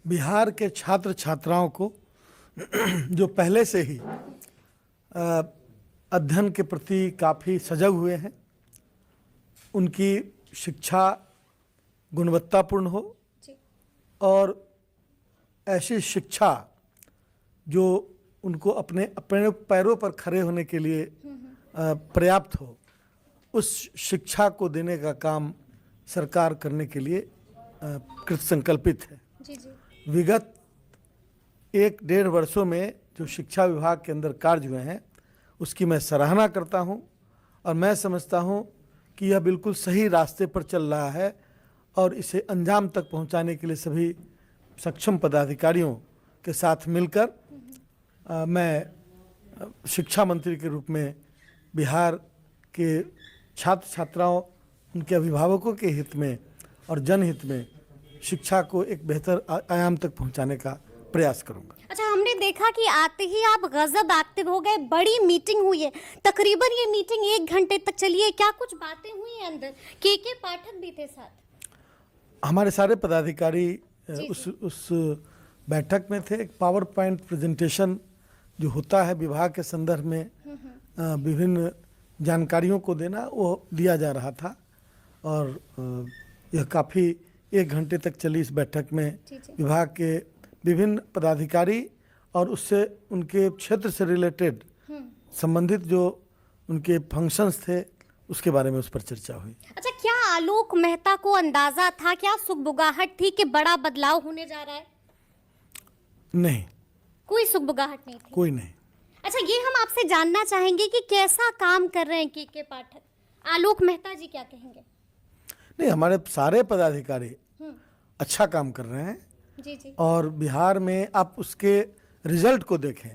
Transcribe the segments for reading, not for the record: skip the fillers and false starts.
बिहार के छात्र छात्राओं को जो पहले से ही अध्ययन के प्रति काफ़ी सजग हुए हैं, उनकी शिक्षा गुणवत्तापूर्ण हो और ऐसी शिक्षा जो उनको अपने अपने पैरों पर खड़े होने के लिए पर्याप्त हो, उस शिक्षा को देने का काम सरकार करने के लिए कृत संकल्पित है। विगत 1-1.5 वर्षों में जो शिक्षा विभाग के अंदर कार्य हुए हैं, उसकी मैं सराहना करता हूं और मैं समझता हूं कि यह बिल्कुल सही रास्ते पर चल रहा है और इसे अंजाम तक पहुंचाने के लिए सभी सक्षम पदाधिकारियों के साथ मिलकर मैं शिक्षा मंत्री के रूप में बिहार के छात्र छात्राओं, उनके अभिभावकों के हित में और जनहित में शिक्षा को एक बेहतर आयाम तक पहुंचाने का प्रयास करूंगा। अच्छा, हमने देखा कि आते ही आप गजब एक्टिव हो गए, बड़ी मीटिंग हुई है, तकरीबन ये मीटिंग 1 घंटे तक चली है। क्या कुछ बातें हुई हैं अंदर? के पाठक भी थे साथ? हमारे सारे पदाधिकारी उस बैठक में थे। एक पावर पॉइंट प्रेजेंटेशन जो होता है विभाग के संदर्भ में विभिन्न जानकारियों को देना, वो दिया जा रहा था और यह काफ़ी 1 घंटे तक चली इस बैठक में विभाग के विभिन्न पदाधिकारी और उससे उनके क्षेत्र से रिलेटेड संबंधित जो उनके फंक्शंस थे उसके बारे में उस पर चर्चा हुई। अच्छा, क्या आलोक मेहता को अंदाजा था, क्या सुगबुगाहट थी कि बड़ा बदलाव होने जा रहा है? नहीं, कोई सुगबुगाहट नहीं थी? कोई नहीं। अच्छा, ये हम आपसे जानना चाहेंगे कि कैसा काम कर रहे हैं के पाठक, आलोक मेहता जी क्या कहेंगे? नहीं, हमारे सारे पदाधिकारी अच्छा काम कर रहे हैं। जी। और बिहार में आप उसके रिजल्ट को देखें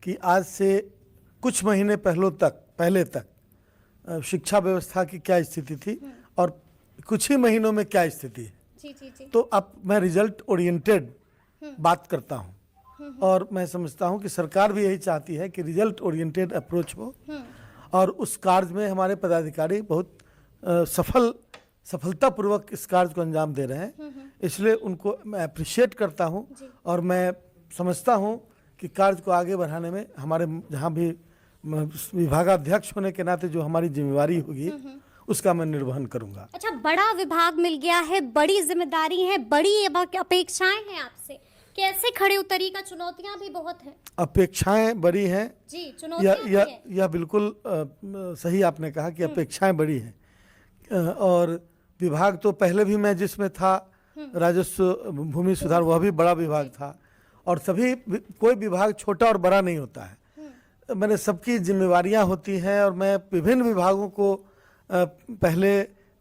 कि आज से कुछ महीने पहले तक शिक्षा व्यवस्था की क्या स्थिति थी और कुछ ही महीनों में क्या स्थिति है। जी। तो अब मैं रिजल्ट ओरिएंटेड बात करता हूं और मैं समझता हूं कि सरकार भी यही चाहती है कि रिजल्ट ओरिएंटेड अप्रोच हो और उस कार्य में हमारे पदाधिकारी बहुत सफलतापूर्वक इस कार्य को अंजाम दे रहे हैं। इसलिए उनको मैं अप्रिशिएट करता हूं और मैं समझता हूं कि कार्य को आगे बढ़ाने में हमारे जहां भी विभागाध्यक्ष होने के नाते जो हमारी जिम्मेवारी होगी उसका मैं निर्वहन करूंगा। अच्छा, बड़ा विभाग मिल गया है, बड़ी जिम्मेदारी है, बड़ी अपेक्षाएं हैं आपसे, कैसे खड़े उतरी का? चुनौतियां भी बहुत हैं। अपेक्षाएं बड़ी हैं जी, चुनौतियां यह बिल्कुल सही आपने कहा कि अपेक्षाएं बड़ी हैं और विभाग तो पहले भी मैं जिसमें था, राजस्व भूमि सुधार, वह भी बड़ा विभाग था और कोई विभाग छोटा और बड़ा नहीं होता है। मैंने सबकी जिम्मेवारियां होती हैं और मैं विभिन्न विभागों को पहले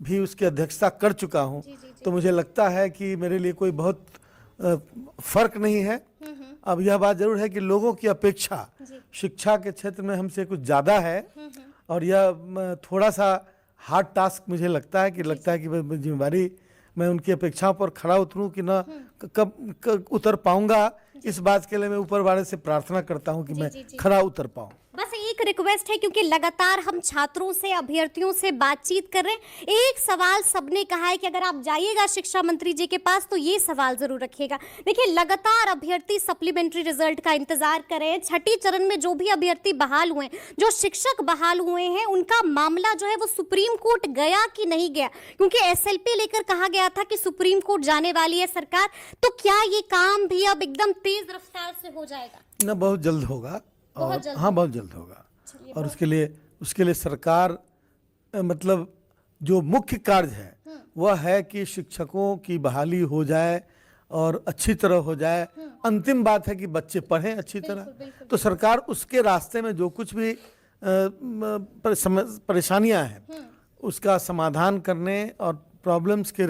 भी उसकी अध्यक्षता कर चुका हूं। तो मुझे लगता है कि मेरे लिए कोई बहुत फर्क नहीं है। अब यह बात जरूर है कि लोगों की अपेक्षा शिक्षा के क्षेत्र में हमसे कुछ ज़्यादा है और यह थोड़ा सा हार्ड टास्क मुझे लगता है कि जिम्मेवारी मैं उनकी अपेक्षाओं पर खड़ा उतरूं कि ना कब उतर पाऊंगा, इस बात के लिए मैं ऊपर वाले से प्रार्थना करता हूं कि मैं खड़ा उतर पाऊं। बस एक रिक्वेस्ट है, क्योंकि लगातार हम छात्रों से, अभ्यर्थियों से बातचीत कर रहे हैं। एक सवाल सबने कहा है कि अगर आप जाइएगा शिक्षा मंत्री जी के पास तो ये सवाल जरूर रखिएगा। देखिए, लगातार अभ्यर्थी सप्लीमेंट्री रिजल्ट का इंतजार कर रहे हैं। छठी चरण में जो भी अभ्यर्थी बहाल हुए, जो शिक्षक बहाल हुए हैं, उनका मामला जो है वो सुप्रीम कोर्ट गया कि नहीं गया? क्योंकि SLP लेकर कहा गया था कि सुप्रीम कोर्ट जाने वाली है सरकार, तो क्या ये काम भी अब एकदम तेज रफ्तार से हो जाएगा? ना, बहुत जल्द होगा और बहुत जल्द होगा और उसके लिए सरकार मतलब जो मुख्य कार्य है वह है कि शिक्षकों की बहाली हो जाए और अच्छी तरह हो जाए। अंतिम बात है कि बच्चे पढ़ें अच्छी तरह। तो सरकार उसके रास्ते में जो कुछ भी परेशानियां हैं उसका समाधान करने और प्रॉब्लम्स के